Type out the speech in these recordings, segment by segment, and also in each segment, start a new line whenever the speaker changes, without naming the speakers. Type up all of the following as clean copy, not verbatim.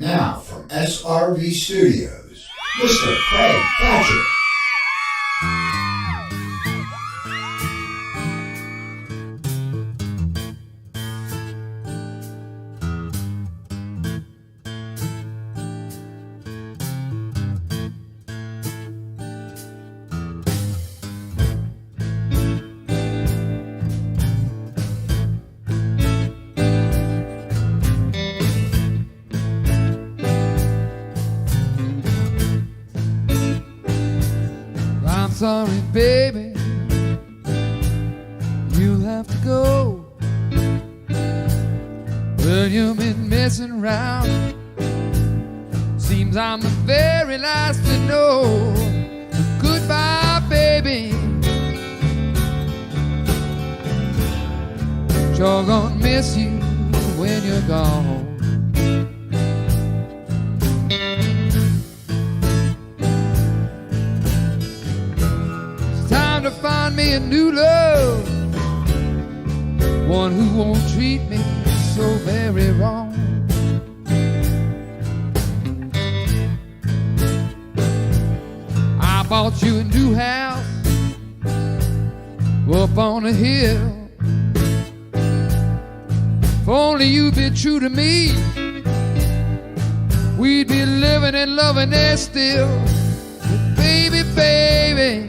Now from SRV Studios, Mr. Craig Thatcher.
Sorry, baby, you'll have to go. Well, you've been messing around. Seems I'm the very last to know. Goodbye, baby. Sure gonna miss you when you're gone. To find me a new love, one who won't treat me so very wrong. I bought you a new house up on a hill. If only you'd be true to me, we'd be living and loving there still. But baby, baby,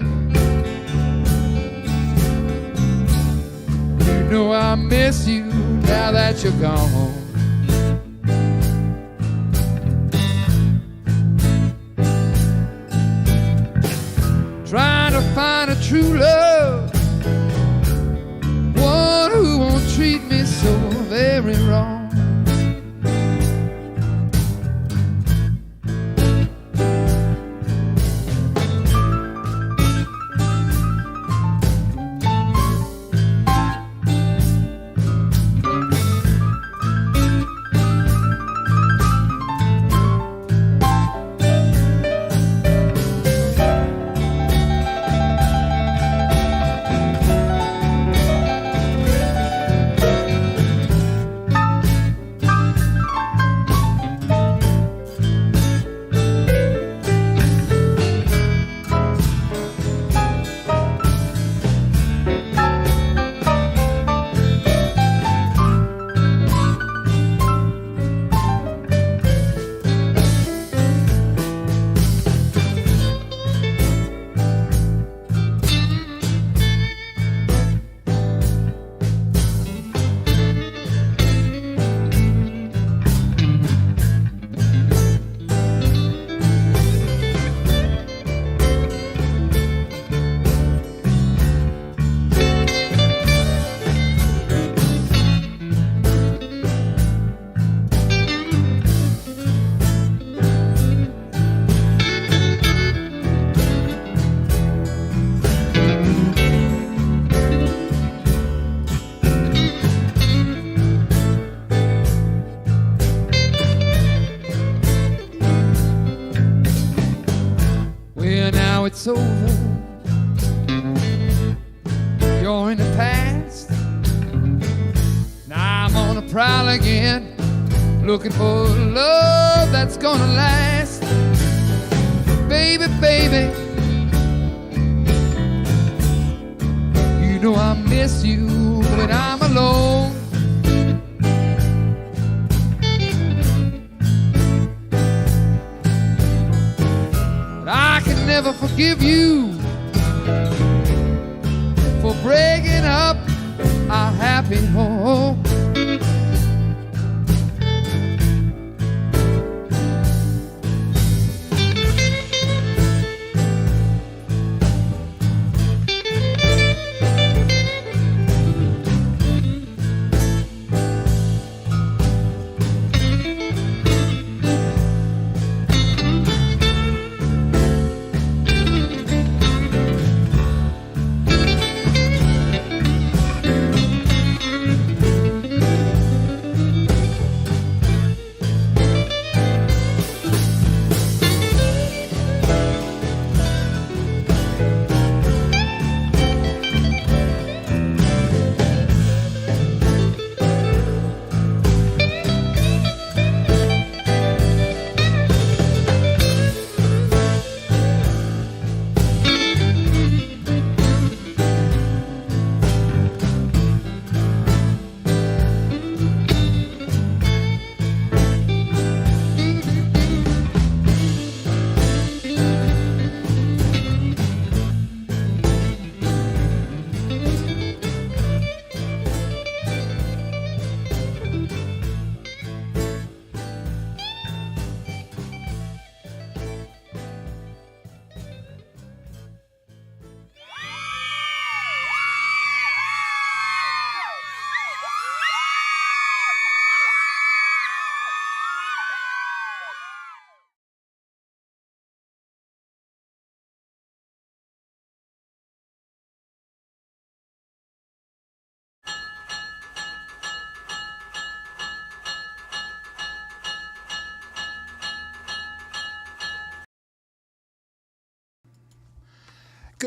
you know I miss you now that you're gone. Trying to find a true love, one who won't treat me so very wrong. Now it's over, you're in the past. Now I'm on a prowl again, looking for love that's gonna last. Baby, baby, you know I miss you when I'm alone. I can never forgive you for breaking up our happy home.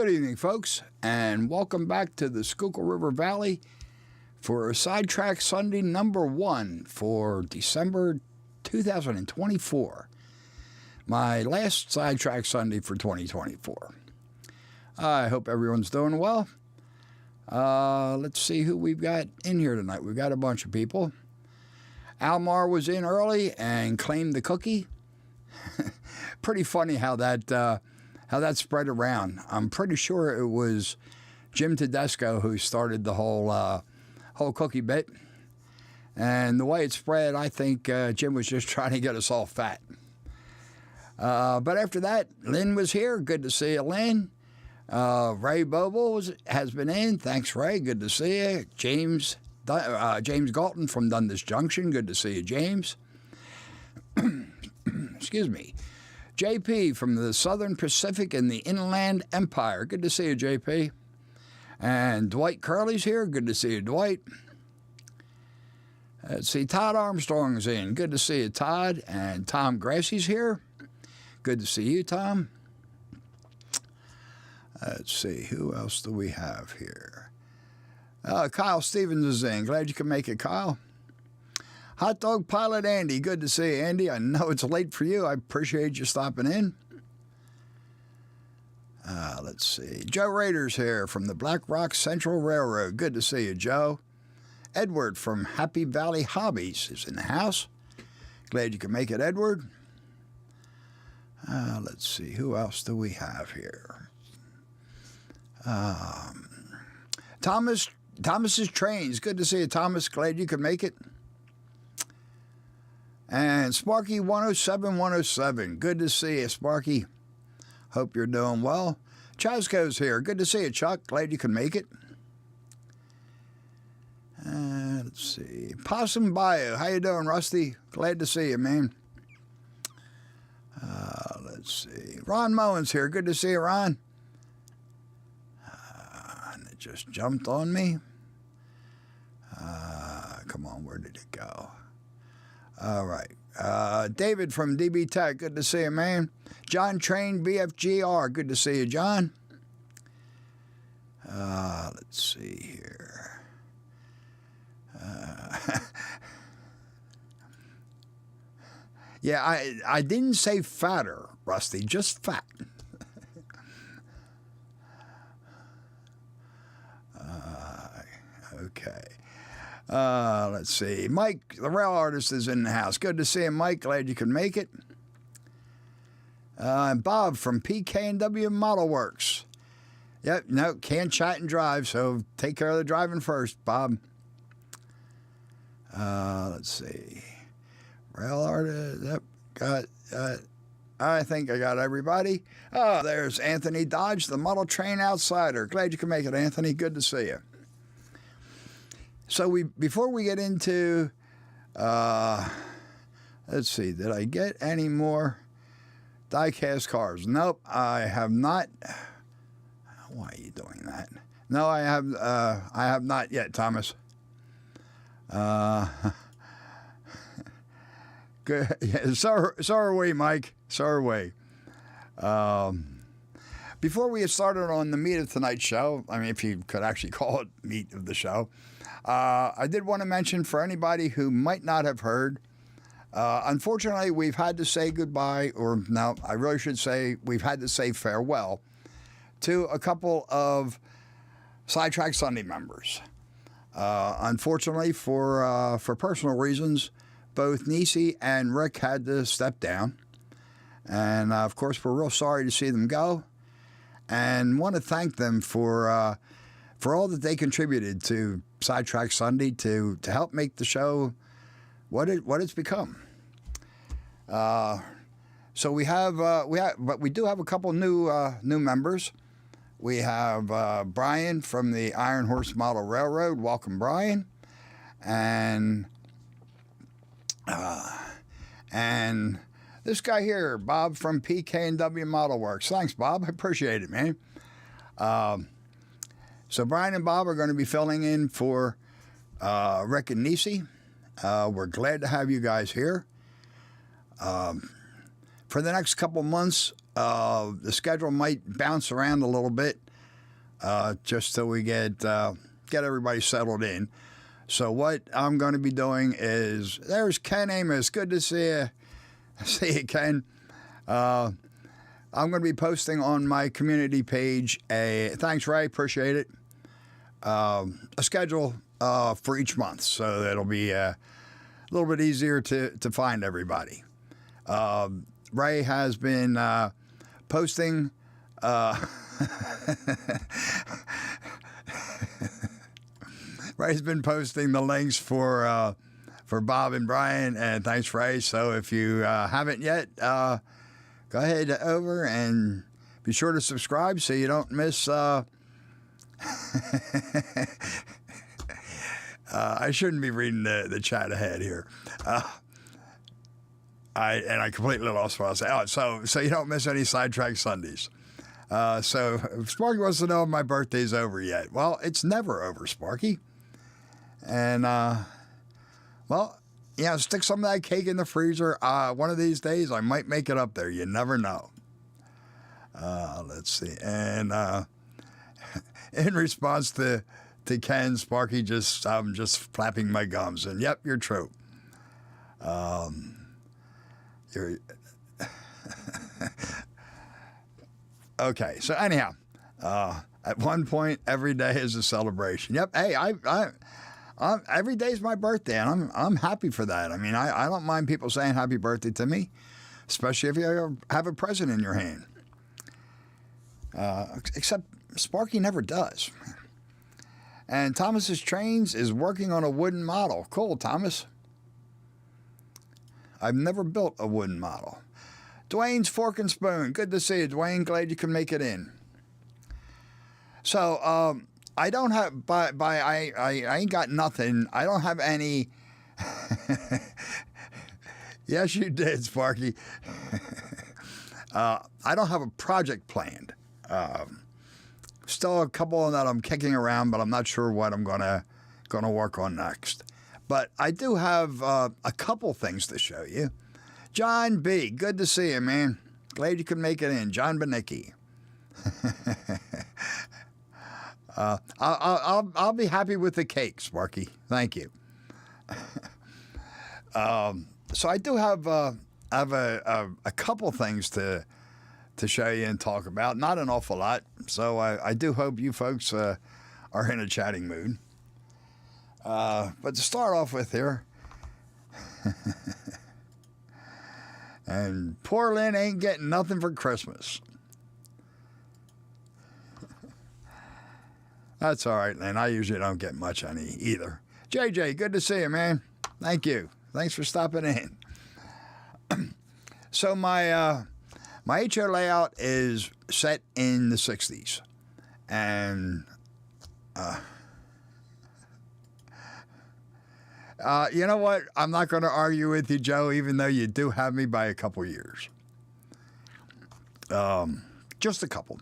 Good evening, folks, and welcome back to the Schuylkill River Valley for Sidetrack Sunday number 1 for December 2024. My last Sidetrack Sunday for 2024. I hope everyone's doing well. Let's see who we've got in here tonight. We've got a bunch of people. Almar was in early and claimed the cookie. Pretty funny how that spread around. I'm pretty sure it was Jim Tedesco who started the whole cookie bit. And the way it spread, I think Jim was just trying to get us all fat. But after that, Lynn was here. Good to see you, Lynn. Ray Boble has been in. Thanks, Ray. Good to see you. James Galton from Dundas Junction. Good to see you, James. Excuse me. JP from the Southern Pacific and the Inland Empire. Good to see you, JP. And Dwight Curley's here. Good to see you, Dwight. Let's see, Todd Armstrong's in. Good to see you, Todd. And Tom Grassy's here. Good to see you, Tom. Let's see, who else do we have here? Kyle Stevens is in. Glad you could make it, Kyle. Hot Dog Pilot Andy. Good to see you, Andy. I know it's late for you. I appreciate you stopping in. Let's see. Joe Rader's here from the Black Rock Central Railroad. Good to see you, Joe. Edward from Happy Valley Hobbies is in the house. Glad you could make it, Edward. Let's see. Who else do we have here? Thomas's Trains. Good to see you, Thomas. Glad you could make it. And Sparky 107. Good to see you, Sparky. Hope you're doing well. Chasco's here. Good to see you, Chuck. Glad you could make it. Let's see. Possum Bayou. How you doing, Rusty? Glad to see you, man. Let's see. Ron Moen's here. Good to see you, Ron. And it just jumped on me. Come on, where did it go? All right. David from DB Tech. Good to see you, man. John Train BFGR. Good to see you, John. Let's see here. Yeah, I didn't say fatter, Rusty, just fat. Okay. Let's see. Mike, the rail artist, is in the house. Good to see you, Mike. Glad you could make it. And Bob from PK&W Model Works. Yep, no, can't chat and drive, so take care of the driving first, Bob. Let's see. Rail artist. Yep, got. I think I got everybody. Oh, there's Anthony Dodge, the Model Train Outsider. Glad you could make it, Anthony. Good to see you. So before we get into, let's see, did I get any more die-cast cars? Nope, I have not. Why are you doing that? No, I have not yet, Thomas. Good. Yeah, so are we, Mike. So are we. Before we get started on the meat of tonight's show, I mean, if you could actually call it meat of the show, I did want to mention for anybody who might not have heard, unfortunately, we've had to say goodbye, or no, I really should say we've had to say farewell to a couple of Sidetrack Sunday members. Unfortunately, for personal reasons, both Nisi and Rick had to step down. And, of course, we're real sorry to see them go. And want to thank them for all that they contributed to Sidetrack Sunday to help make the show what it's become. So we do have a couple new members. We have Brian from the Iron Horse Model Railroad. Welcome, Brian. And this guy here, Bob from PK&W Model Works. Thanks, Bob. I appreciate it, man. So Brian and Bob are going to be filling in for Rick and Nisi. We're glad to have you guys here. For the next couple months, the schedule might bounce around a little bit. just till we get everybody settled in. So what I'm going to be doing is, there's Ken Amos. Good to see you. See you, Ken. I'm going to be posting on my community page thanks, Ray, appreciate it, a schedule for each month, so that it'll be a little bit easier to find everybody. Ray has been posting Ray's been posting the links for Bob and Brian, and thanks, Ray. So if you haven't yet, go ahead over and be sure to subscribe so you don't miss. I shouldn't be reading the chat ahead here. I completely lost what I was saying. Oh, so you don't miss any Sidetrack Sundays. So if Sparky wants to know if my birthday's over yet. Well, it's never over, Sparky. And, well, yeah, stick some of that cake in the freezer. One of these days, I might make it up there. You never know. Let's see. And in response to Ken, Sparky I'm just flapping my gums. And, yep, you're true. You're... Okay, so anyhow, at one point, every day is a celebration. Yep, hey, every day is my birthday, and I'm happy for that. I mean, I don't mind people saying happy birthday to me, especially if you have a present in your hand. Except Sparky never does. And Thomas's Trains is working on a wooden model. Cool, Thomas. I've never built a wooden model. Dwayne's Fork and Spoon. Good to see you, Dwayne. Glad you can make it in. So, I don't have, I ain't got nothing. I don't have any. Yes, you did, Sparky. I don't have a project planned. Still a couple that I'm kicking around, but I'm not sure what I'm gonna work on next. But I do have a couple things to show you. John B., good to see you, man. Glad you could make it in. John Benicki. I'll be happy with the cake, Sparky. Thank you. So I do have a couple things to show you and talk about. Not an awful lot. So I do hope you folks are in a chatting mood. But to start off with here, and poor Lynn ain't getting nothing for Christmas. That's all right, Lynn. I usually don't get much on either. JJ, good to see you, man. Thank you. Thanks for stopping in. So my HO layout is set in the 60s. And you know what? I'm not going to argue with you, Joe, even though you do have me by a couple years. Just a couple.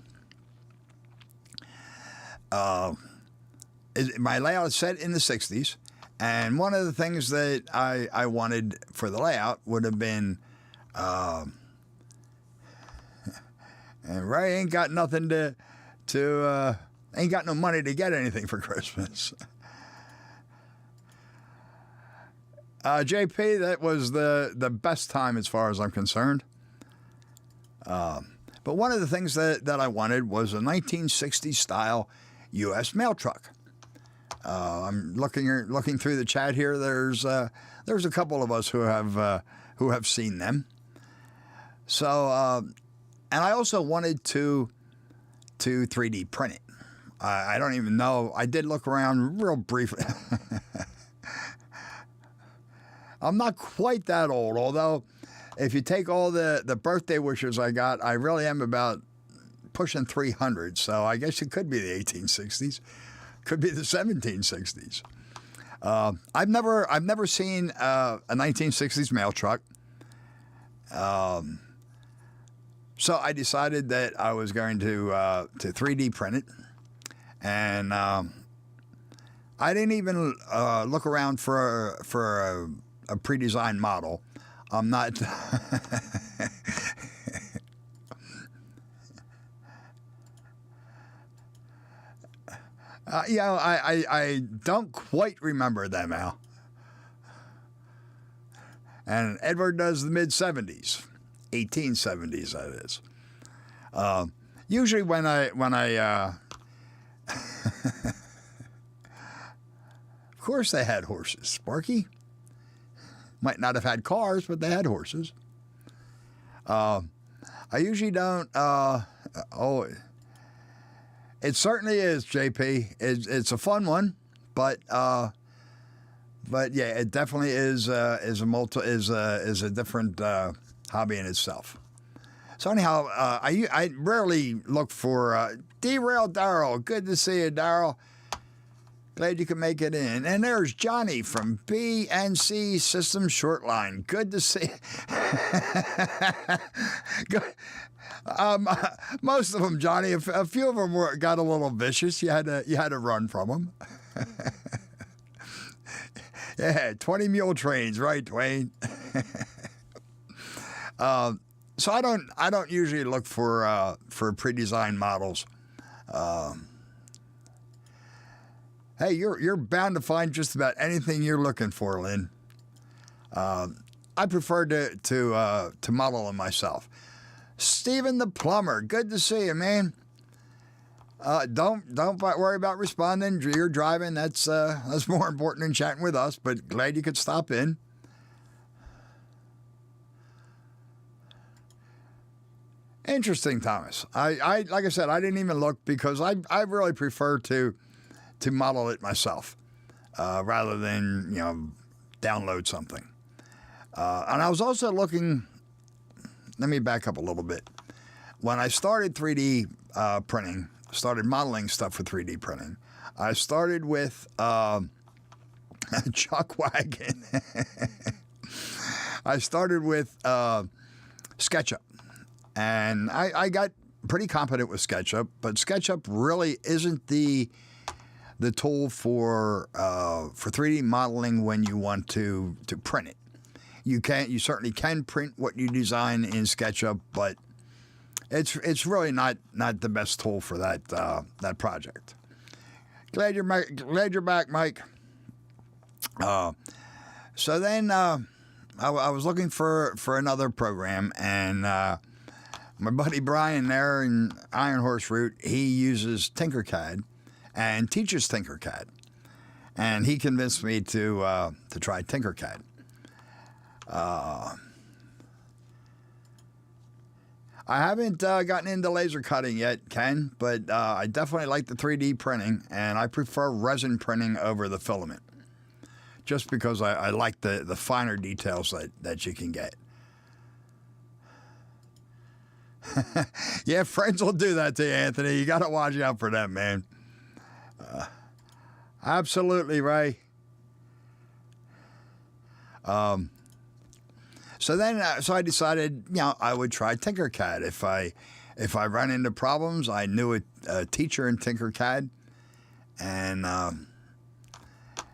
My layout is set in the 60s, and one of the things that I wanted for the layout would have been, and Ray ain't got nothing ain't got no money to get anything for Christmas. JP, that was the best time as far as I'm concerned. But one of the things that I wanted was a 1960s style U.S. mail truck. I'm looking through the chat here. There's a couple of us who have seen them. So, and I also wanted to 3D print it. I don't even know. I did look around real briefly. I'm not quite that old, although if you take all the birthday wishes I got, I really am about pushing 300. So I guess it could be the 1860s, could be the 1760s. I've never seen a 1960s mail truck. So I decided that I was going to 3D print it, and I didn't even look around for a pre-designed model. I'm not. I don't quite remember them, Al. And Edward does the mid-'70s, 1870s, that is. Usually when I of course they had horses, Sparky. Might not have had cars, but they had horses. I usually don't, it certainly is, JP. It's a fun one, but yeah, it definitely is a different hobby in itself. So anyhow, I rarely look for Derail Darrell. Good to see you, Darrell. Glad you can make it in. And there's Johnny from BNC Systems Shortline. Good to see. Good. Most of them, Johnny. A few of them got a little vicious. You had to run from them. Yeah, 20 mule trains, right, Dwayne? So I don't usually look for pre-designed models. Hey, you're bound to find just about anything you're looking for, Lynn. I prefer to model them myself. Stephen the plumber, good to see you, man. Don't worry about responding. You're driving. That's more important than chatting with us. But glad you could stop in. Interesting, Thomas. I like I said, I didn't even look because I really prefer to model it myself rather than download something. And I was also looking. Let me back up a little bit. When I started 3D printing, started modeling stuff for 3D printing, I started with a chuck wagon. I started with SketchUp. And I got pretty competent with SketchUp, but SketchUp really isn't the tool for 3D modeling when you want to print it. You certainly can print what you design in SketchUp, but it's really not the best tool for that project. Glad you're back, Mike. So then I was looking for another program, and my buddy Brian there in Iron Horse Route, he uses Tinkercad and teaches Tinkercad, and he convinced me to try Tinkercad. I haven't gotten into laser cutting yet, Ken, but I definitely like the 3D printing, and I prefer resin printing over the filament, just because I like the finer details that you can get. Yeah, friends will do that to you, Anthony. You got to watch out for them, man. Absolutely, Ray. So I decided, I would try Tinkercad. If I run into problems, I knew a teacher in Tinkercad, and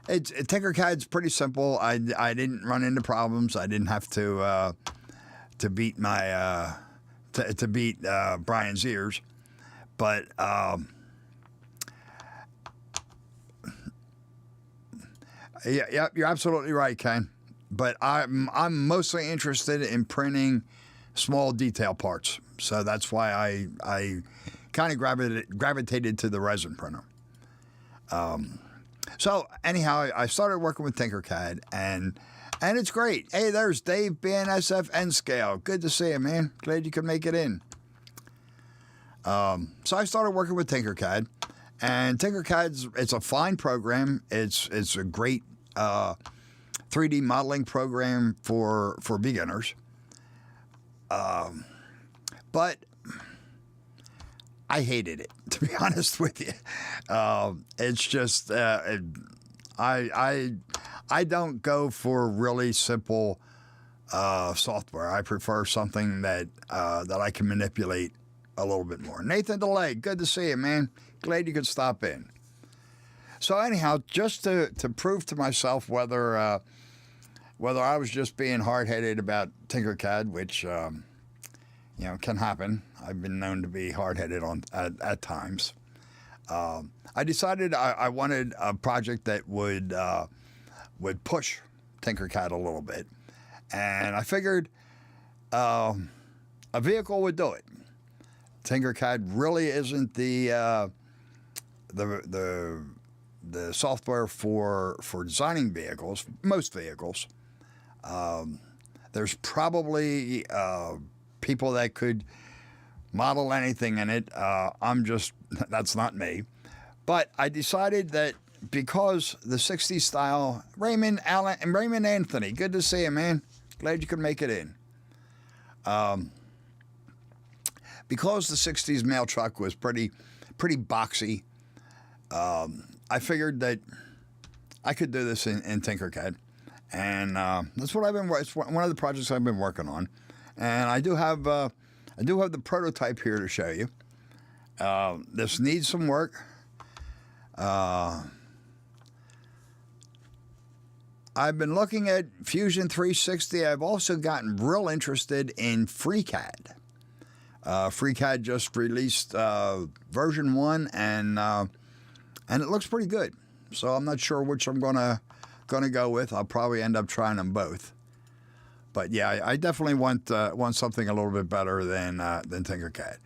Tinkercad's pretty simple. I didn't run into problems. I didn't have to beat my to beat Brian's ears, but yeah, you're absolutely right, Ken. But I'm mostly interested in printing small detail parts, so that's why I kind of gravitated to the resin printer. So anyhow, I started working with Tinkercad, and it's great. Hey, there's Dave, BNSF N Scale. Good to see you, man. Glad you could make it in. So I started working with Tinkercad, and it's a fine program. It's a great 3D modeling program for beginners. But I hated it, to be honest with you. It's just I don't go for really simple software. I prefer something that I can manipulate a little bit more. Nathan DeLay, good to see you, man. Glad you could stop in. So anyhow, just to prove to myself whether I was just being hard-headed about Tinkercad, which can happen. I've been known to be hard-headed at times. I decided I wanted a project that would push Tinkercad a little bit, and I figured a vehicle would do it. Tinkercad really isn't the software for designing vehicles, most vehicles. There's probably people that could model anything in it. That's not me. But I decided that because the 60s style, Raymond Anthony, good to see you, man. Glad you could make it in. Because the 60s mail truck was pretty boxy, I figured that I could do this in Tinkercad. And that's what it's one of the projects I've been working on. And I do have the prototype here to show you. This needs some work. I've been looking at Fusion 360. I've also gotten real interested in FreeCAD. FreeCAD just released version 1, and it looks pretty good. So I'm not sure which I'm gonna go with. I'll probably end up trying them both. But yeah, I definitely want something a little bit better than Tinkercad.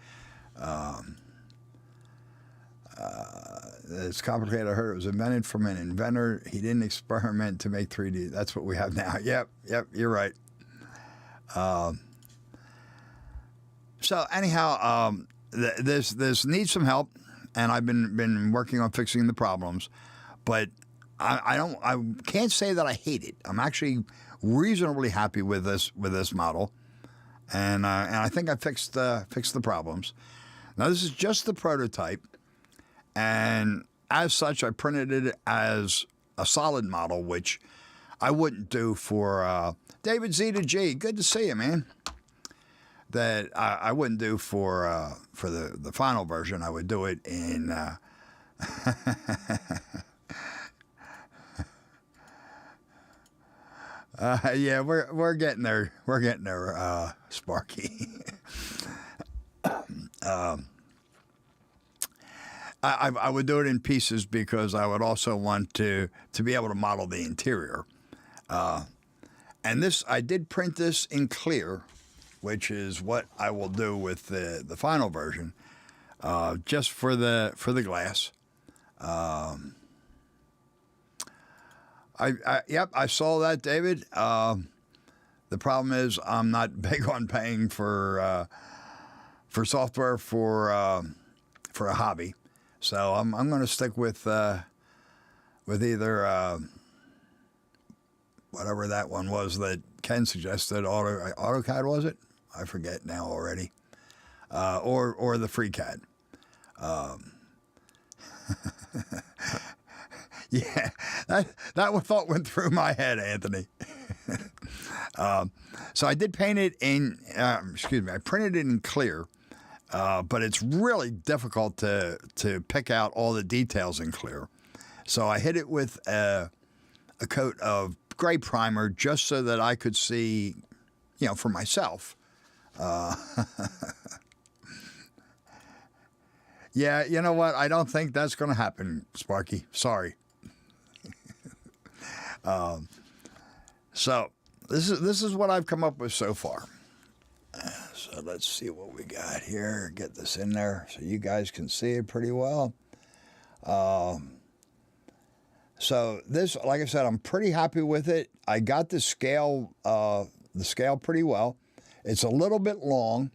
It's complicated. I heard it was invented from an inventor. He didn't experiment to make 3D. That's what we have now. Yep, you're right. So anyhow, this needs some help, and I've been working on fixing the problems, but I can't say that I hate it. I'm actually reasonably happy with this model, and I think I fixed the problems. Now this is just the prototype, and as such, I printed it as a solid model, which I wouldn't do for David Z to G. Good to see you, man. That I wouldn't do for the final version. I would do it in. Yeah, we're getting there. We're getting there, Sparky. I would do it in pieces because I would also want to be able to model the interior. And this, I did print this in clear, which is what I will do with the final version, just for the glass. Yep, I saw that, David. The problem is I'm not big on paying for software for a hobby, so I'm going to stick with either whatever that one was that Ken suggested. AutoCAD, was it? I forget now already. Or the FreeCAD. Yeah, that thought went through my head, Anthony. So I did paint it in, I printed it in clear, but it's really difficult to pick out all the details in clear. So I hit it with a coat of gray primer just so that I could see, for myself. Yeah, you know what? I don't think that's going to happen, Sparky. Sorry. So this is what I've come up with so far. So let's see what we got here. Get this in there so you guys can see it pretty well. So this, like I said, I'm pretty happy with it. I got the scale pretty well. It's a little bit long.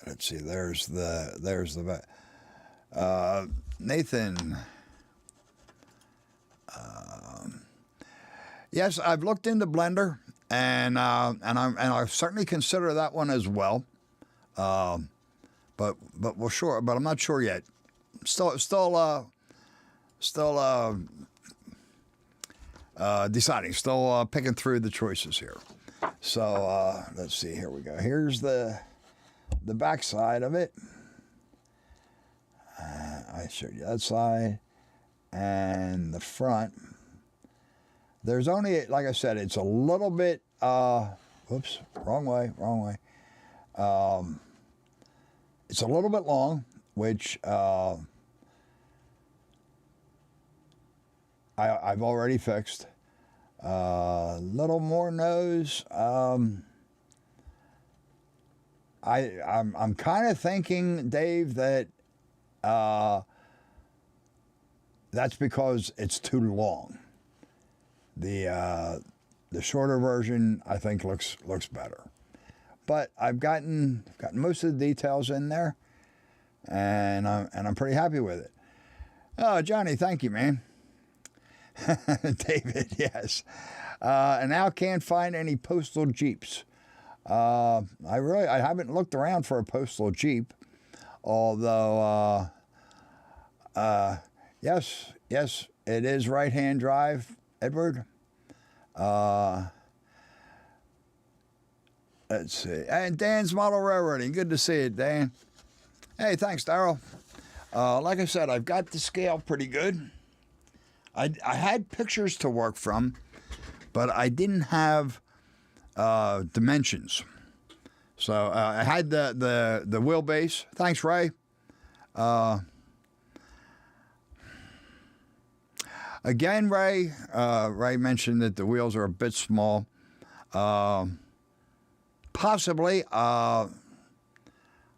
Let's see. There's the Nuthin. Yes, I've looked into Blender, and I certainly consider that one as well. But we're sure. But I'm not sure yet. Still deciding. Still picking through the choices here. So let's see. Here we go. Here's the back side of it. I showed you that side, and the front. There's only, like I said, it's a little bit. Whoops, wrong way. it's a little bit long, which I've already fixed. Little more nose. I'm kind of thinking, Dave, that that's because it's too long. The shorter version, I think, looks better. But I've gotten most of the details in there, and I'm pretty happy with it. Oh, Johnny, thank you, man. David, yes. And now can't find any postal Jeeps. I haven't looked around for a postal Jeep, although yes, it is right-hand drive, Edward. Let's see. And Dan's Model Railroading. Good to see it, Dan. Hey, thanks, Darryl. Like I said, I've got the scale pretty good. I had pictures to work from, but I didn't have dimensions. So I had the wheelbase. Thanks, Ray. Again, Ray mentioned that the wheels are a bit small. Possibly. I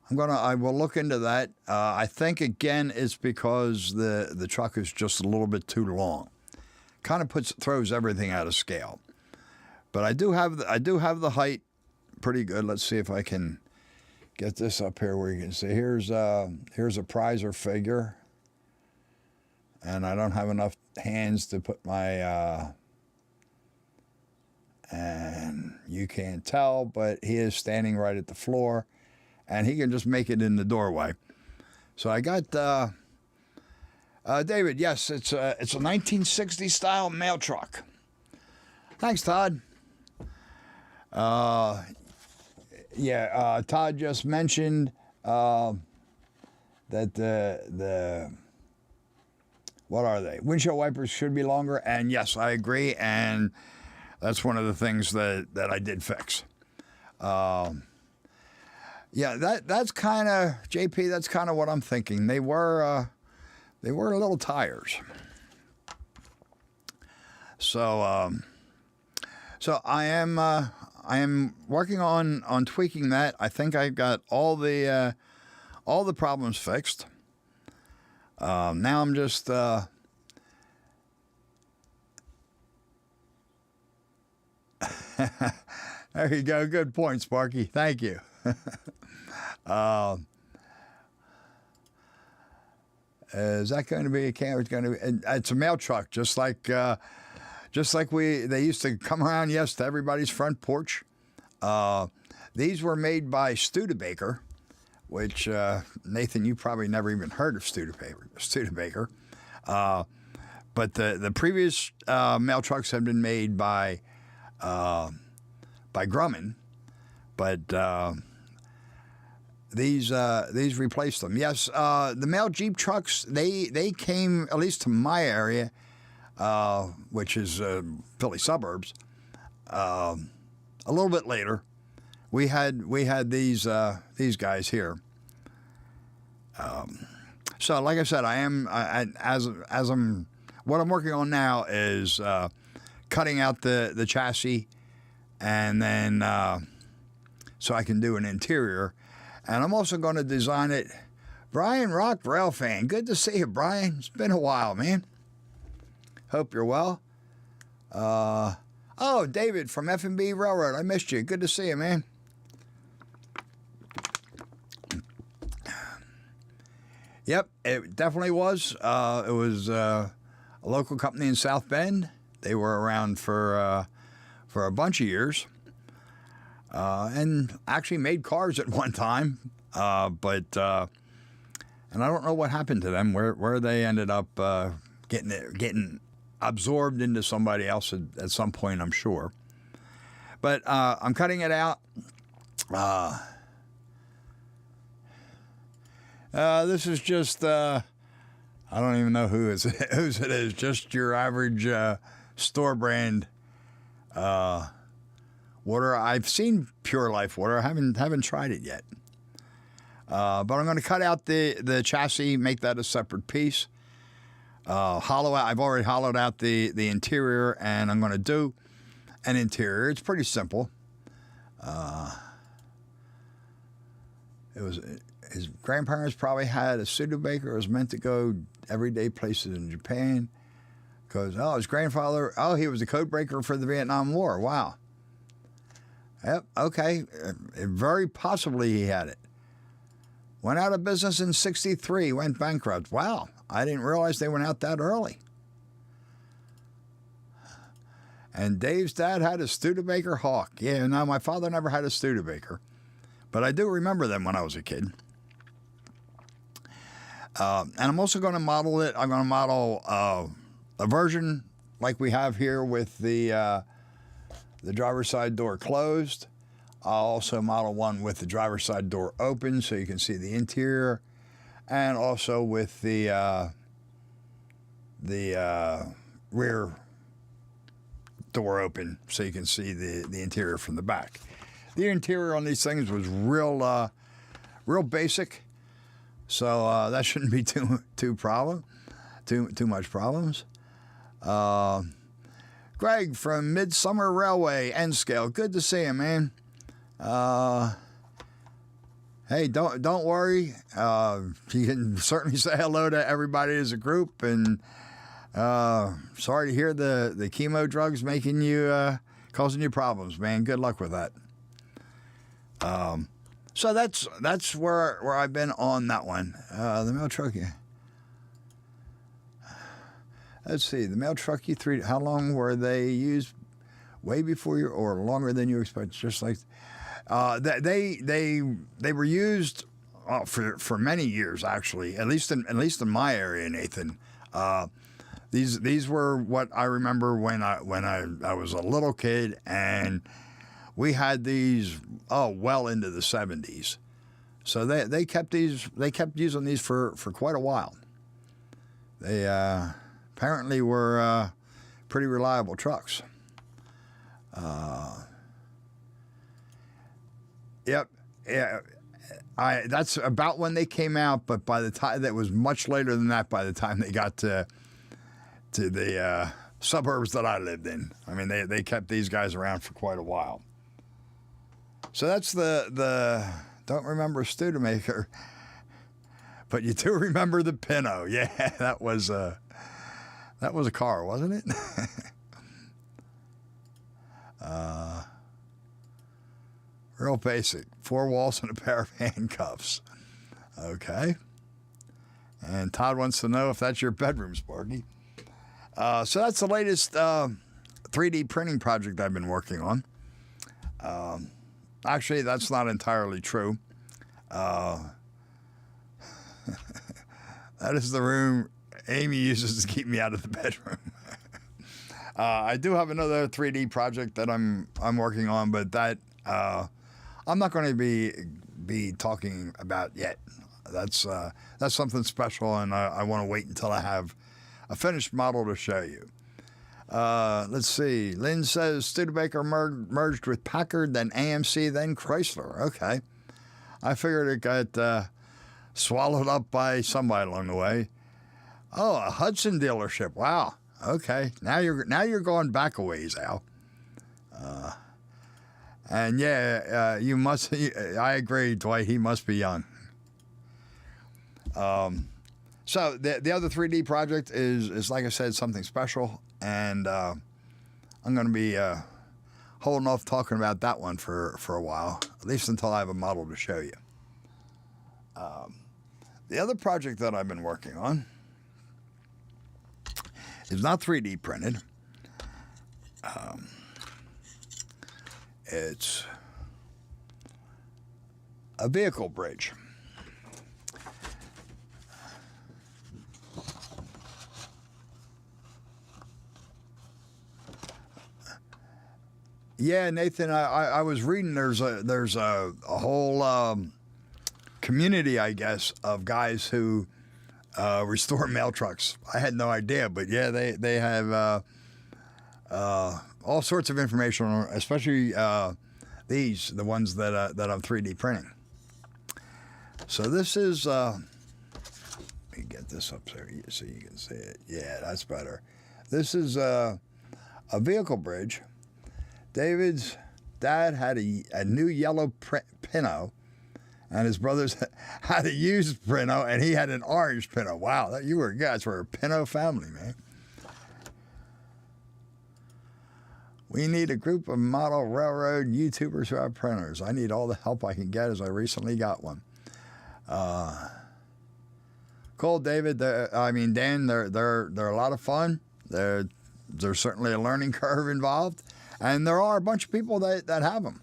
will look into that. I think again it's because the truck is just a little bit too long. Kind of throws everything out of scale. But I do have the height pretty good. Let's see if I can get this up here where you can see. Here's a prizer figure, and I don't have enough hands to put my. And you can't tell, but he is standing right at the floor, and he can just make it in the doorway. So I got David. Yes, it's a 1960 style mail truck. Thanks, Todd. Todd just mentioned that the what are they? Windshield wipers should be longer, and yes, I agree. And that's one of the things that I did fix. That's kind of JP. That's kind of what I'm thinking. They were little tires. So I am working on tweaking that. I think I've got all the problems fixed. Now I'm just. There you go. Good point, Sparky. Thank you. Is that going to be a camera? It's going to be. It's a mail truck, just like they used to come around. Yes, to everybody's front porch. These were made by Studebaker, which Nathan, you probably never even heard of Studebaker. But the previous mail trucks had been made by Grumman, but these replaced them. Yes, the mail Jeep trucks they came at least to my area, which is Philly suburbs, a little bit later. We had these guys here. So like I said, what I'm working on now is cutting out the chassis, and then so I can do an interior. And I'm also going to design it. Brian Rock Rail fan. Good to see you, Brian. It's been a while, man. Hope you're well. David from F&B Railroad. I missed you. Good to see you, man. Yep, it definitely was. It was a local company in South Bend. They were around for a bunch of years, and actually made cars at one time. But and I don't know what happened to them. Where they ended up getting absorbed into somebody else at some point, I'm sure. But I'm cutting it out. This is just I don't even know whose it is. Just your average store brand water. I've seen Pure Life water. I haven't tried it yet. But I'm going to cut out the chassis, make that a separate piece. Hollow out. I've already hollowed out the interior, and I'm going to do an interior. It's pretty simple. His grandparents probably had a Studebaker. It was meant to go everyday places in Japan. Because, his grandfather, he was a code breaker for the Vietnam War. Wow. Yep, okay. Very possibly he had it. Went out of business in 1963, went bankrupt. Wow, I didn't realize they went out that early. And Dave's dad had a Studebaker Hawk. Yeah, no, my father never had a Studebaker. But I do remember them when I was a kid. And I'm also going to model it. I'm going to model a version like we have here with the driver's side door closed. I'll also model one with the driver's side door open so you can see the interior, and also with the rear door open so you can see the interior from the back. The interior on these things was real basic, so that shouldn't be too much problems. Greg from Midsummer Railway, N-Scale. Good to see you, man. Hey, don't worry. You can certainly say hello to everybody as a group, and sorry to hear the chemo drugs making you causing you problems, man. Good luck with that. So that's where I've been on that one. The mail truck. Let's see, the mail truck U3. How long were they used? Way before you, or longer than you expected? Just like they were used for many years, actually. At least in my area, Nathan. These were what I remember when I was a little kid, and we had these well into the 70s. So they kept using these for quite a while. They apparently were pretty reliable trucks. Yep. Yeah. That's about when they came out, but by the time that was much later than that. By the time they got to the suburbs that I lived in, I mean they kept these guys around for quite a while. So that's the don't remember Studebaker, but you do remember the Pinto. Yeah, that was a car, wasn't it? Real basic. 4 walls and a pair of handcuffs. Okay. And Todd wants to know if that's your bedroom, Sparky. So that's the latest 3D printing project I've been working on. Actually, that's not entirely true. That is the room Amy uses to keep me out of the bedroom. I do have another 3D project that I'm working on, but that I'm not going to be talking about yet. That's something special, and I want to wait until I have a finished model to show you. Let's see. Lynn says Studebaker merged with Packard, then AMC, then Chrysler. Okay. I figured it got swallowed up by somebody along the way. Oh, a Hudson dealership. Wow. Okay. Now you're going back a ways, Al. And yeah, you must. I agree, Dwight. He must be young. So the other 3D project is like I said, something special, and I'm going to be holding off talking about that one for a while, at least until I have a model to show you. The other project that I've been working on is not 3D printed. It's a vehicle bridge. Yeah, Nathan, I was reading there's a whole community, I guess, of guys who restore mail trucks. I had no idea, but yeah, they have all sorts of information, especially the ones that I'm 3D printing. So this is, let me get this up there so you can see it. Yeah, that's better. This is a vehicle bridge. David's dad had a new yellow Pinto, and his brothers had a used Pinto, and he had an orange Pinto. Wow, you guys were a Pinto family, man. We need a group of model railroad YouTubers who have printers. I need all the help I can get as I recently got one. Cool, David. Dan. They're a lot of fun. There's certainly a learning curve involved, and there are a bunch of people that have them.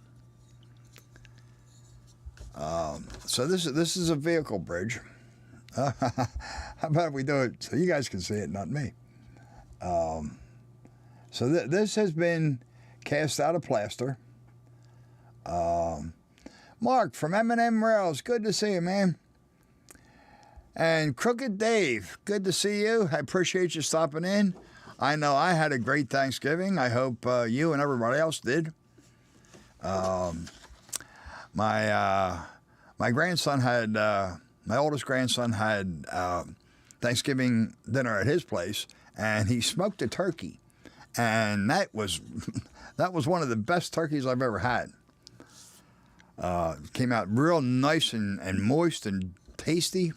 So this is a vehicle bridge. How about we do it so you guys can see it, not me? So this has been cast out of plaster. Mark from M&M Rails, good to see you, man. And Crooked Dave, good to see you. I appreciate you stopping in. I know I had a great Thanksgiving. I hope you and everybody else did. My grandson had, my oldest grandson had Thanksgiving dinner at his place, and he smoked a turkey. And that was one of the best turkeys I've ever had. Came out real nice and moist and tasty.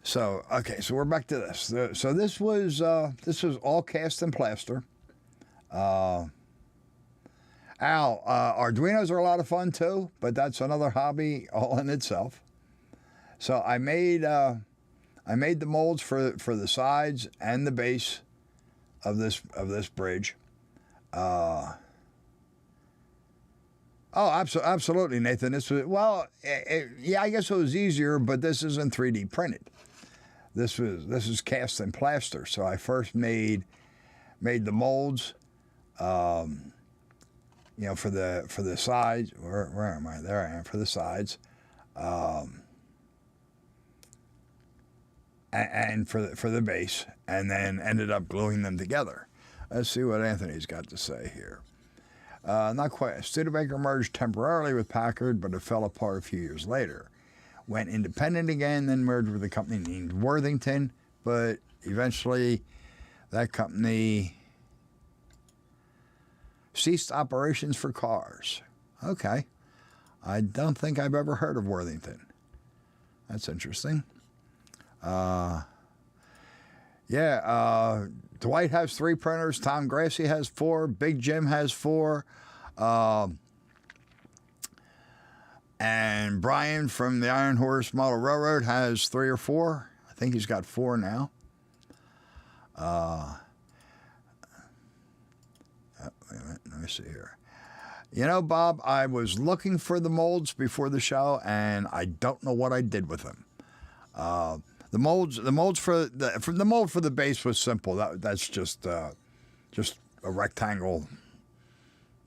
So we're back to this. So this was all cast in plaster. Arduinos are a lot of fun too, but that's another hobby all in itself. So I made the molds for the sides and the base of this bridge. Absolutely, Nathan. This was I guess it was easier, but this isn't 3D printed. This is cast in plaster. So I first made the molds, for the sides. Where am I? There I am for the sides. And for the base, and then ended up gluing them together. Let's see what Anthony's got to say here. Not quite. Studebaker merged temporarily with Packard, but it fell apart a few years later. Went independent again, then merged with a company named Worthington, but eventually that company ceased operations for cars. Okay. I don't think I've ever heard of Worthington. That's interesting. Dwight has 3 printers. Tom Gracie has 4. Big Jim has 4. And Brian from the Iron Horse Model Railroad has 3 or 4. I think he's got 4 now. Wait a minute. Let me see here. Bob, I was looking for the molds before the show, and I don't know what I did with them. The mold for the base was simple. That's just a rectangle,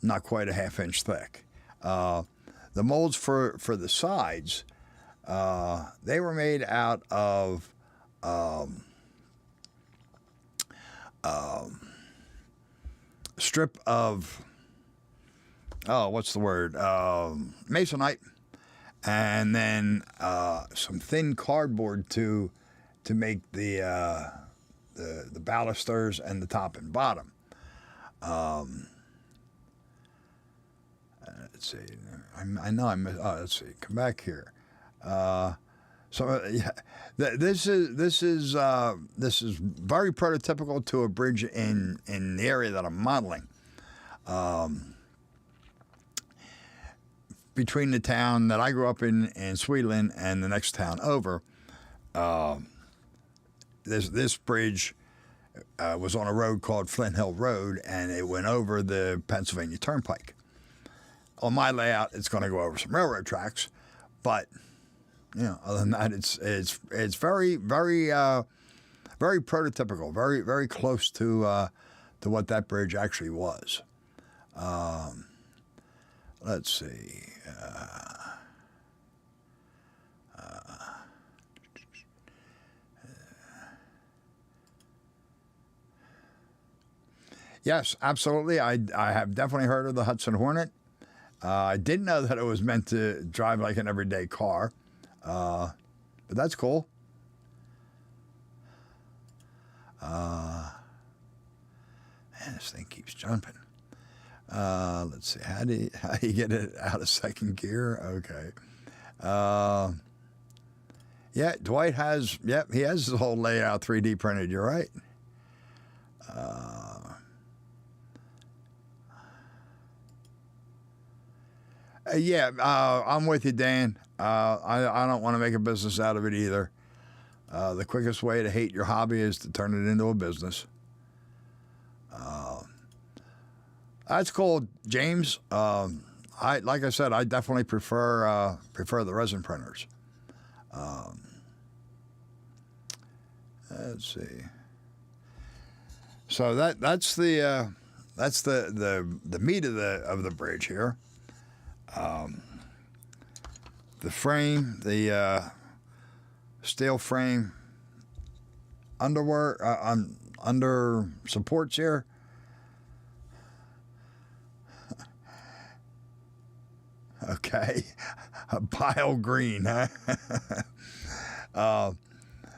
not quite a half-inch thick. The molds for the sides, they were made out of strip of masonite, and then some thin cardboard to make the balusters and the top and bottom. Let's see. Let's see. Come back here. This is very prototypical to a bridge in the area that I'm modeling. Between the town that I grew up in Sweetland, and the next town over, this bridge was on a road called Flint Hill Road, and it went over the Pennsylvania Turnpike. On my layout, it's going to go over some railroad tracks, but other than that, it's very, very, very prototypical, very, very close to what that bridge actually was. Let's see. Yes, absolutely. I have definitely heard of the Hudson Hornet. I didn't know that it was meant to drive like an everyday car, but that's cool. Man, this thing keeps jumping. Let's see. How do you get it out of second gear? Okay. Yeah, Dwight has. Yep, he has his whole layout 3D printed. You're right. I'm with you, Dan. I don't want to make a business out of it either. The quickest way to hate your hobby is to turn it into a business. That's cool, James. Like I said, I definitely prefer the resin printers. Let's see. So that's the meat of the bridge here. The frame, the steel frame under supports here. Okay, a bile green, huh?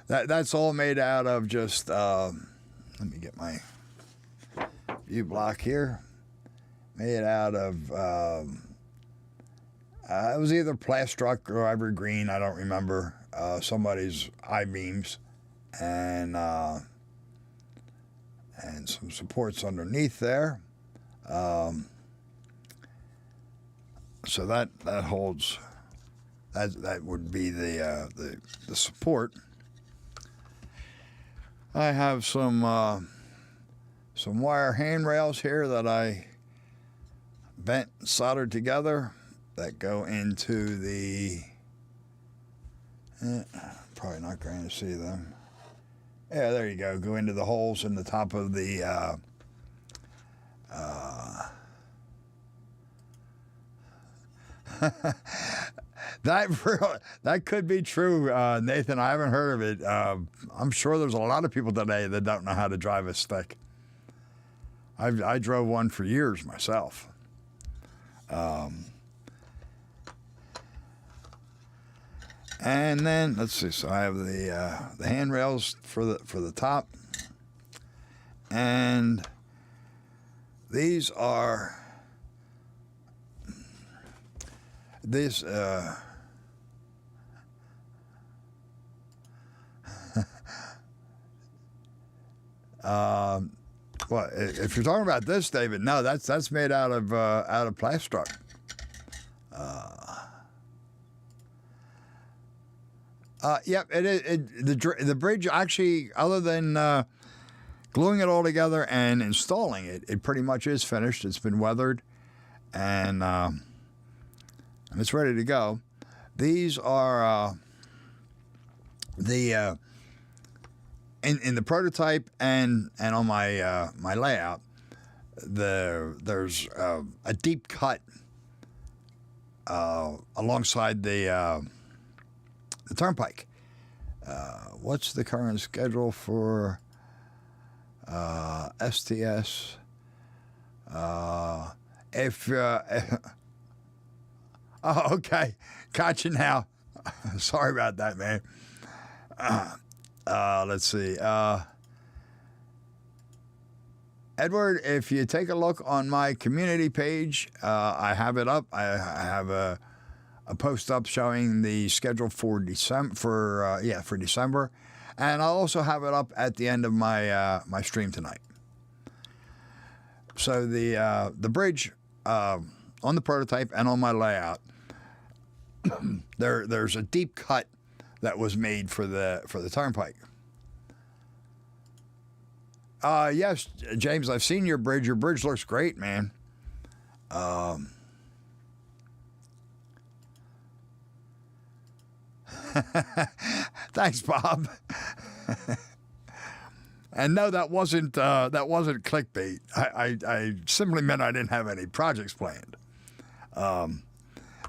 That's all made out of just. Let me get my view block here. Made out of. It was either Plastruck or Evergreen. I don't remember. Somebody's I-beams and some supports underneath there. So that holds. That would be the support. I have some wire handrails here that I bent and soldered together that go into the. Probably not going to see them. Yeah, there you go. Go into the holes in the top of the. That could be true, Nathan. I haven't heard of it. I'm sure there's a lot of people today that don't know how to drive a stick. I drove one for years myself. And then let's see. So I have the handrails for the top, and these are this. Well, if you're talking about this, David, no, that's made out of Plastruck. Yep, it is. The bridge actually, other than gluing it all together and installing it, it pretty much is finished. It's been weathered, and it's ready to go. These are the in the prototype and on my my layout. There's a deep cut alongside the turnpike. What's the current schedule for STS? Oh, okay, gotcha now. Sorry about that, man. Let's see. Edward, if you take a look on my community page, I have it up. I have a post up showing the schedule for December. For December, and I'll also have it up at the end of my my stream tonight. So the bridge on the prototype and on my layout, there's a deep cut that was made for the turnpike. Yes, James, I've seen your bridge. Your bridge looks great, man. Thanks, Bob. And no, that wasn't clickbait. I simply meant I didn't have any projects planned.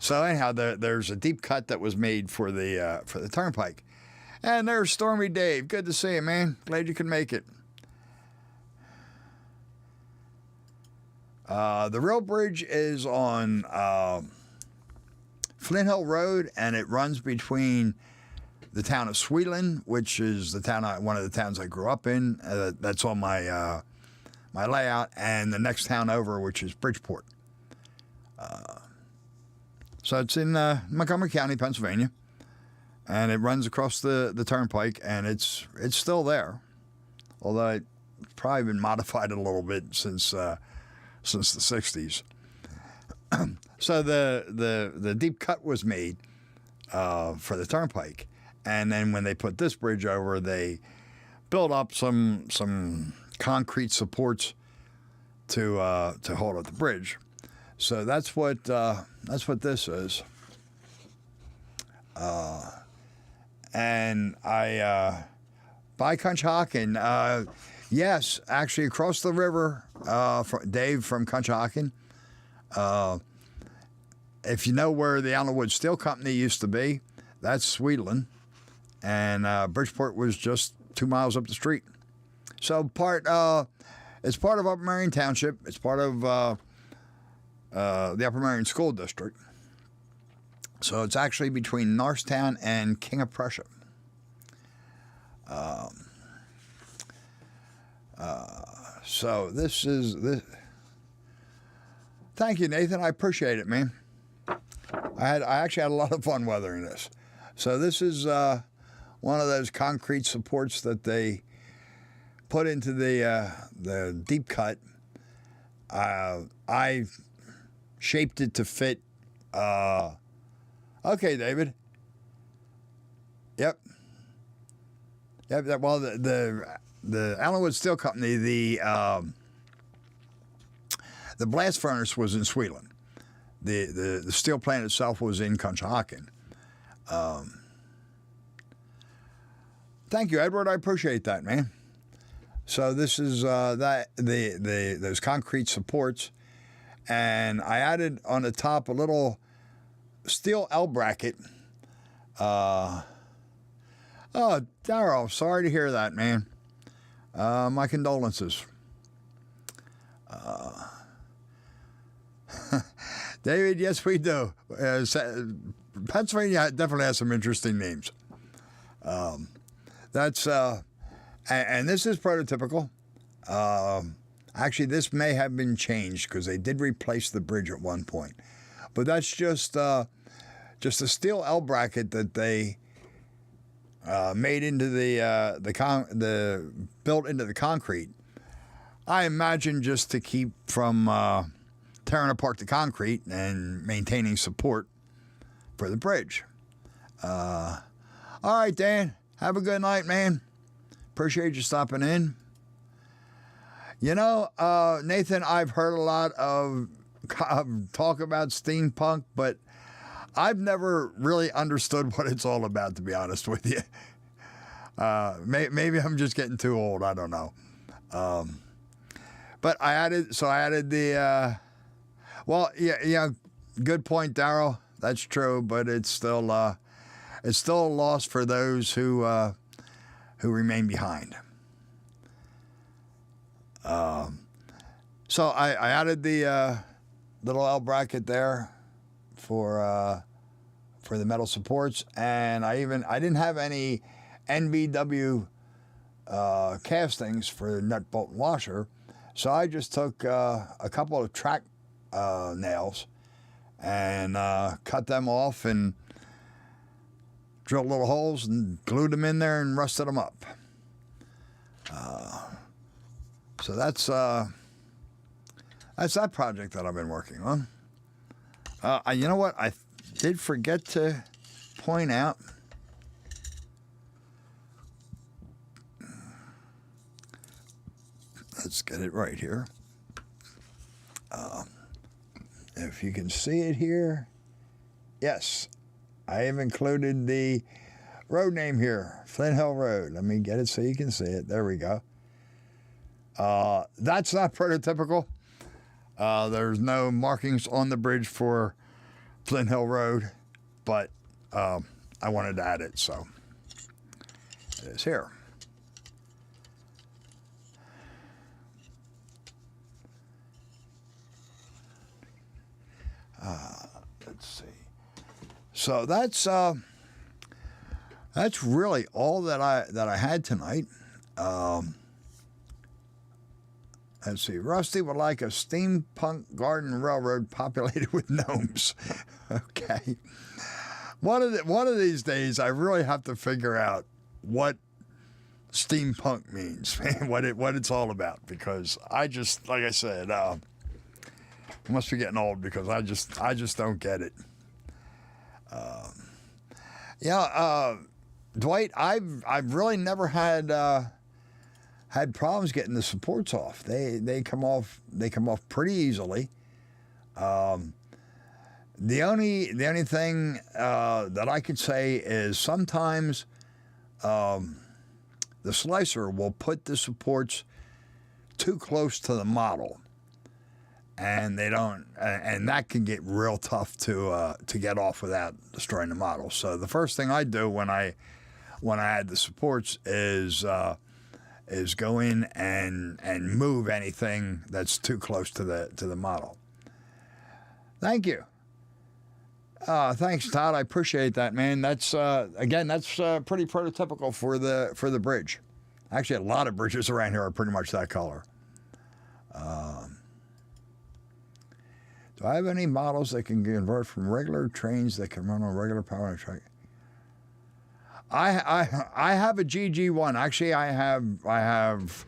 So anyhow, there's a deep cut that was made for the turnpike, and there's Stormy Dave. Good to see you, man. Glad you could make it. The real bridge is on Flint Hill Road, and it runs between the town of Sweetland, which is one of the towns I grew up in. That's on my my layout, and the next town over, which is Bridgeport. So it's in Montgomery County, Pennsylvania, and it runs across the turnpike, and it's still there, although it's probably been modified a little bit since the 60s. So the deep cut was made for the turnpike, and then when they put this bridge over, they built up some concrete supports to hold up the bridge. So that's what this is. And I by Conshohocken, yes, actually across the river, Dave from Conshohocken. If you know where the Allenwood Steel Company used to be, that's Sweetland, and Bridgeport was just 2 miles up the street. So it's part of Upper Marion Township. It's part of the Upper Marion School District. So it's actually between Norristown and King of Prussia. So this is this. Thank you, Nathan. I appreciate it, man. I actually had a lot of fun weathering this. So this is one of those concrete supports that they put into the deep cut. I shaped it to fit. Okay, David. Yep. Well, the Allenwood Steel Company, the blast furnace was in Sweetland. The steel plant itself was in Conshohocken. Thank you, Edward. I appreciate that, man. So this is those concrete supports, and I added on the top a little steel L bracket. Oh, Darryl, sorry to hear that, man. My condolences. David, yes, we do. Pennsylvania definitely has some interesting names. That's and this is prototypical. Actually, this may have been changed because they did replace the bridge at one point. But that's just a steel L bracket that they made into the built into the concrete. I imagine just to keep from tearing apart the concrete and maintaining support for the bridge. All right, Dan. Have a good night, man. Appreciate you stopping in. You know, Nathan, I've heard a lot of talk about steampunk, but I've never really understood what it's all about, to be honest with you. Maybe I'm just getting too old. I don't know. But I added the, yeah, good point, Darryl. That's true, but it's still a loss for those who remain behind. So I added the little L bracket there for the metal supports, and I didn't have any NBW castings for the nut bolt and washer, so I just took a couple of track nails and cut them off and drilled little holes and glued them in there and rusted them up. So that's that project that I've been working on. You know what? I did forget to point out. Let's get it right here. If you can see it here. Yes, I have included the road name here, Flint Hill Road. Let me get it so you can see it. There we go. That's not prototypical. There's no markings on the bridge for Flint Hill Road, but I wanted to add it, so it is here. let's see. So that's really all that I had tonight. Let's see. Rusty would like a steampunk garden railroad populated with gnomes. Okay. One of these days, I really have to figure out what steampunk means, what it's all about, because I just, like I said, I must be getting old because I just don't get it. Dwight, I've really never had problems getting the supports off. They come off pretty easily. The only thing that I could say is sometimes the slicer will put the supports too close to the model, and they don't, and that can get real tough to get off without destroying the model. So the first thing I do when I add the supports is go in and move anything that's too close to the model. Thank you. Thanks, Todd. I appreciate that, man. That's again, that's pretty prototypical for the bridge. Actually, a lot of bridges around here are pretty much that color. Do I have any models that can convert from regular trains that can run on regular power on a track? I have a GG1. Actually, I have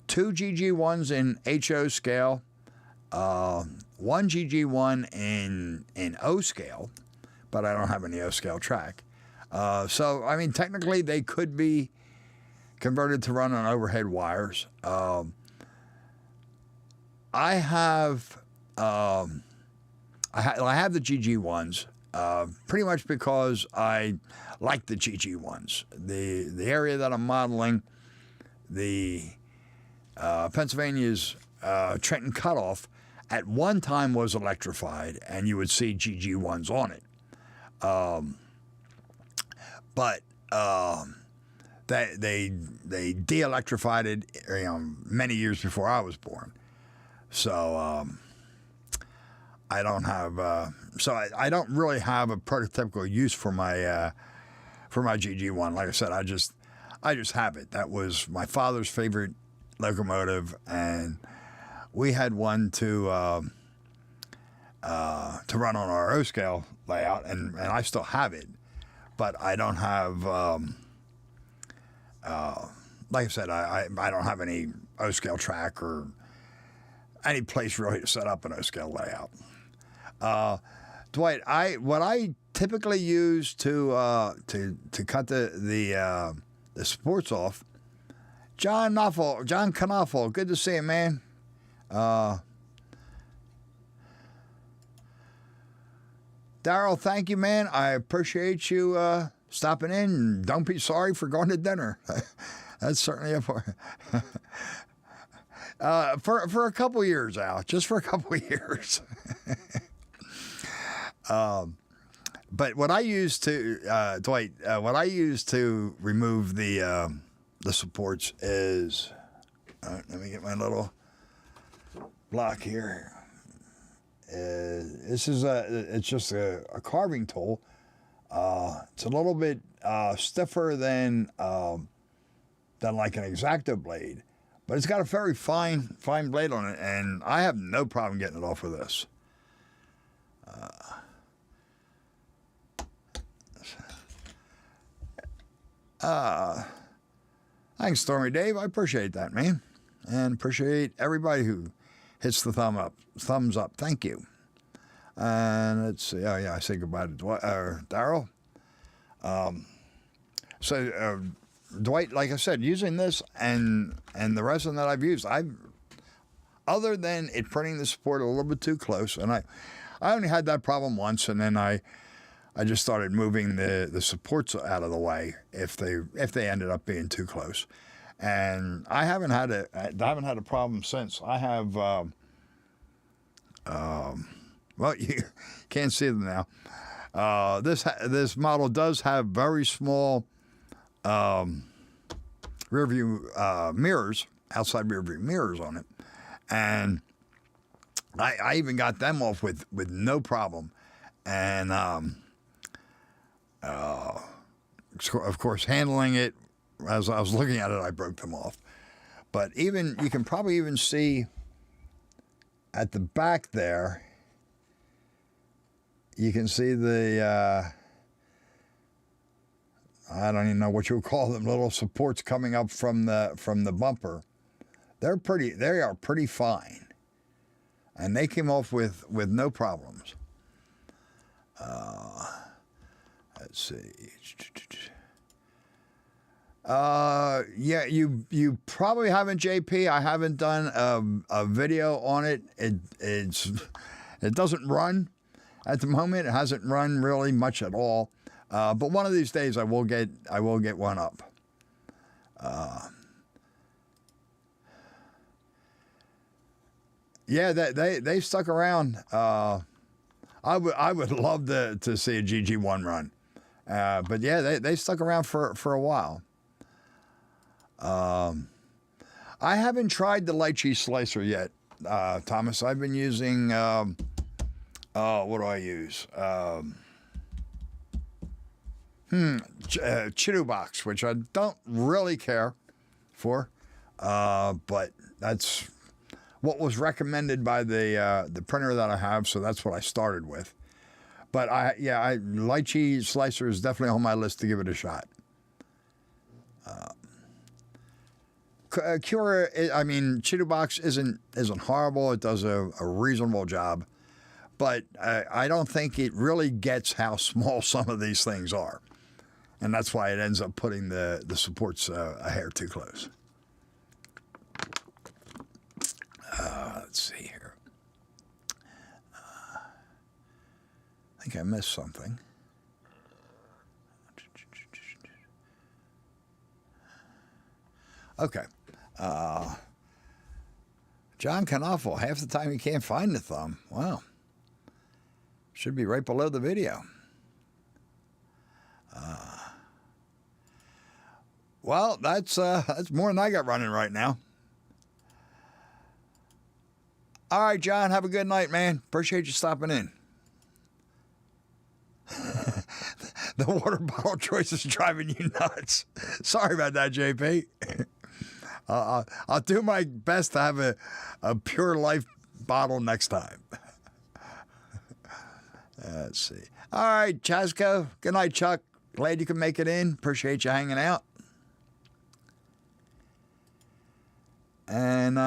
two GG1s in HO scale. One GG1 in O scale, but I don't have any O scale track. So, I mean, technically they could be converted to run on overhead wires. I have the GG1s pretty much because I like the GG1s. The area that I'm modeling, the Pennsylvania's Trenton Cutoff, at one time was electrified, and you would see GG1s on it. But they de-electrified it, many years before I was born. So I don't have I don't really have a prototypical use for my GG1. Like I said, I just have it. That was my father's favorite locomotive, and we had one to run on our O scale layout, and I still have it, but I don't have like I said, I don't have any O scale track or any place really to set up an O scale layout. Dwight, what I typically use to cut the supports off. John Knopfel, good to see you, man. Daryl, thank you, man. I appreciate you stopping in. Don't be sorry for going to dinner. That's certainly a part. For a couple years, Al, just for a couple years. But what I use to Dwight, what I use to remove the supports is, let me get my little block here. This is it's just a carving tool. It's a little bit stiffer than like an X-Acto blade, but it's got a very fine blade on it, and I have no problem getting it off with this. Thanks, Stormy Dave. I appreciate that, man, and appreciate everybody who hits the thumbs up. Thank you. And let's see. Oh yeah, I say goodbye to Daryl. So Dwight, like I said, using this and the resin that I've used, other than it printing the support a little bit too close, and I only had that problem once, and then I just started moving the supports out of the way if they ended up being too close, and I haven't had a problem since. I have well, you can't see them now. This model does have very small rear view mirrors, outside rear view mirrors on it, and I even got them off with no problem. And, of course, handling it, as I was looking at it, I broke them off. But even, you can probably even see at the back there, you can see the, I don't even know what you would call them, little supports coming up from the bumper. They are pretty fine. And they came off with no problems. Let's see. Yeah, you probably haven't, JP. I haven't done a video on it. It doesn't run at the moment. It hasn't run really much at all. But one of these days I will get one up. Yeah, they stuck around. I would love to see a GG1 run. But yeah, they stuck around for a while. I haven't tried the light cheese slicer yet, Thomas. I've been using, what do I use? Chidu box, which I don't really care for, but that's what was recommended by the printer that I have, so that's what I started with. But light cheese slicer is definitely on my list to give it a shot. Cura, I mean, Chidu box isn't horrible. It does a reasonable job, but I don't think it really gets how small some of these things are, and that's why it ends up putting the supports a hair too close. Let's see here. I think I missed something. Okay. John Knaufel, half the time you can't find the thumb. Wow. Should be right below the video. Well, that's more than I got running right now. All right, John, have a good night, man. Appreciate you stopping in. The water bottle choice is driving you nuts. Sorry about that, JP. I'll do my best to have a Pure Life bottle next time. Let's see. All right, Chasco. Good night, Chuck. Glad you could make it in. Appreciate you hanging out. And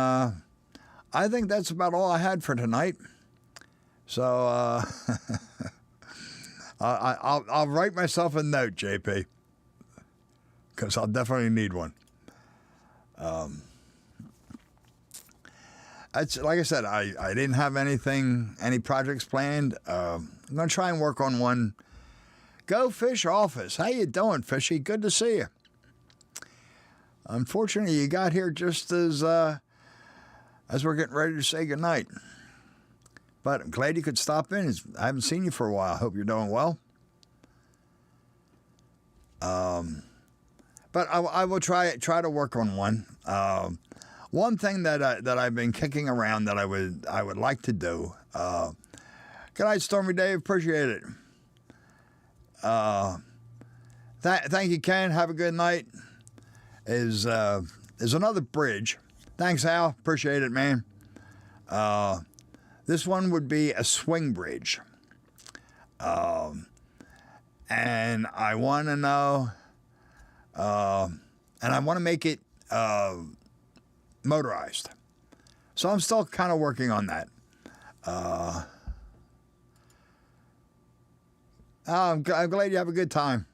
I think that's about all I had for tonight. So I'll write myself a note, JP, because I'll definitely need one. That's, like I said, I didn't have any projects planned. I'm going to try and work on one. Go Fish Office. How you doing, Fishy? Good to see you. Unfortunately, you got here just as we're getting ready to say goodnight. But I'm glad you could stop in. I haven't seen you for a while. I hope you're doing well. But I will try to work on one. One thing that I've been kicking around that I would like to do. Good night, Stormy Dave. Appreciate it. Thank you, Ken. Have a good night. Is another bridge. Thanks, Al. Appreciate it, man. This one would be a swing bridge. And I want to know, and I want to make it motorized. So I'm still kind of working on that. I'm glad you have a good time,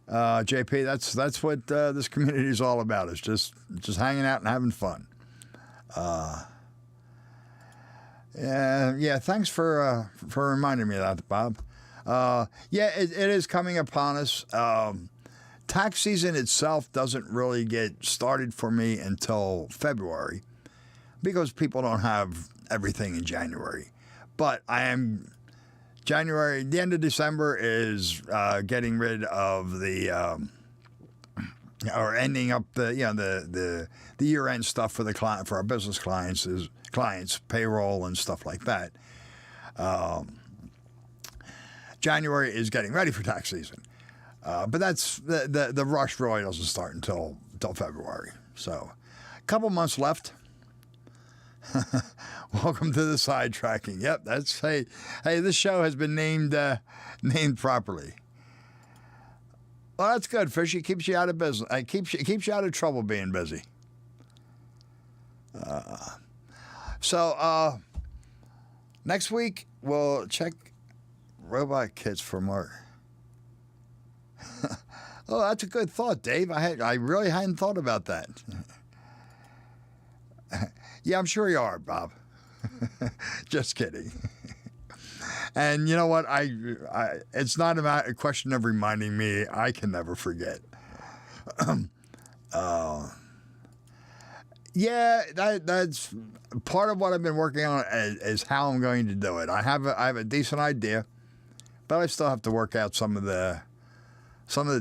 JP. That's what this community is all about. It's just hanging out and having fun. Yeah. Thanks for reminding me of that, Bob. It is coming upon us. Tax season itself doesn't really get started for me until February because people don't have everything in January. But the end of December is getting rid of the or ending up the the year end stuff for the client, for our business clients, payroll and stuff like that. January is getting ready for tax season, but that's the rush really doesn't start until February. So, a couple months left. Welcome to the sidetracking. Yep, that's hey. This show has been named properly. Well, that's good, Fishy. Keeps you out of business. Keeps you out of trouble being busy. So next week we'll check robot kits for more. Oh, that's a good thought, Dave. I really hadn't thought about that. Yeah, I'm sure you are, Bob. Just kidding. And you know what? It's not a question of reminding me. I can never forget. Yeah, that's part of what I've been working on is how I'm going to do it. I have a decent idea, but I still have to work out some of the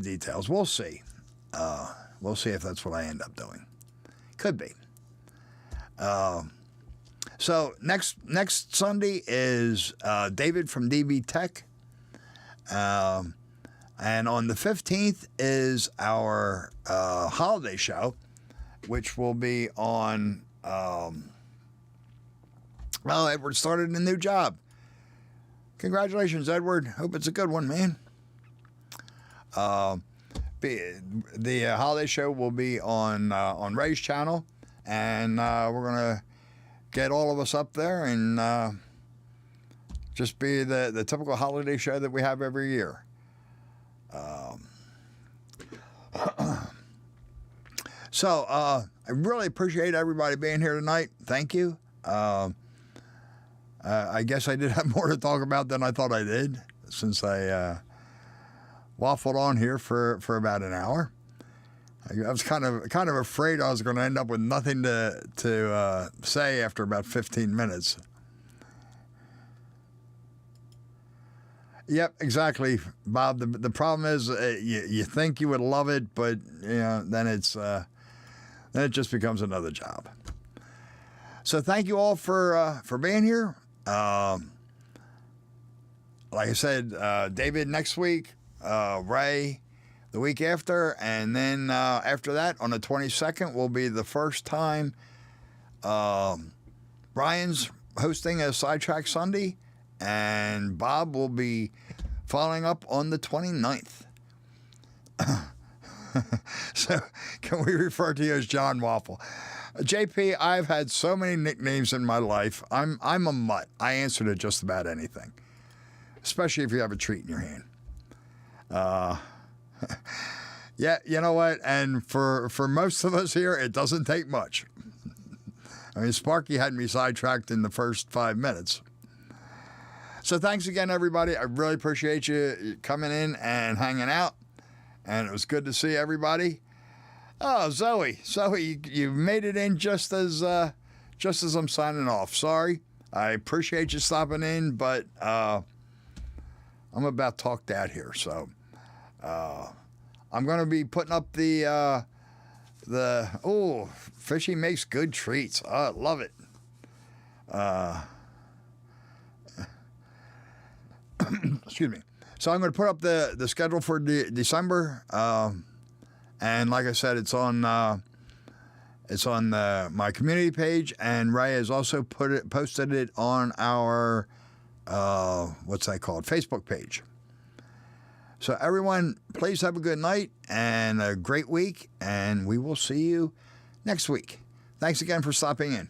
details. We'll see. We'll see if that's what I end up doing. Could be. So next Sunday is David from DB Tech, and on the 15th is our holiday show, which will be on. Well, Edward started a new job. Congratulations, Edward. Hope it's a good one, man. The holiday show will be on Ray's channel, and we're gonna get all of us up there and just be the typical holiday show that we have every year. So I really appreciate everybody being here tonight. Thank you. I guess I did have more to talk about than I thought I did, since I waffled on here for about an hour. I was kind of afraid I was going to end up with nothing to say after about 15 minutes. Yep, exactly, Bob. The problem is you think you would love it, but then it just becomes another job. So thank you all for being here. Like I said, David next week, Ray the week after, and then after that, on the 22nd, will be the first time Brian's hosting a Sidetrack Sunday, and Bob will be following up on the 29th. So, can we refer to you as John Waffle? JP, I've had so many nicknames in my life. I'm a mutt. I answer to just about anything, especially if you have a treat in your hand. Yeah, you know what? And for most of us here, it doesn't take much. I mean, Sparky had me sidetracked in the first 5 minutes. So thanks again, everybody. I really appreciate you coming in and hanging out. And it was good to see everybody. Oh, Zoe, you made it in just as I'm signing off. Sorry. I appreciate you stopping in, but I'm about talked out here, so I'm going to be putting up the Fishy makes good treats. I love it. Excuse me. So I'm going to put up the schedule for December, and like I said, it's on my community page, and Ray has also posted it on our what's that called, Facebook page. So everyone, please have a good night and a great week, and we will see you next week. Thanks again for stopping in.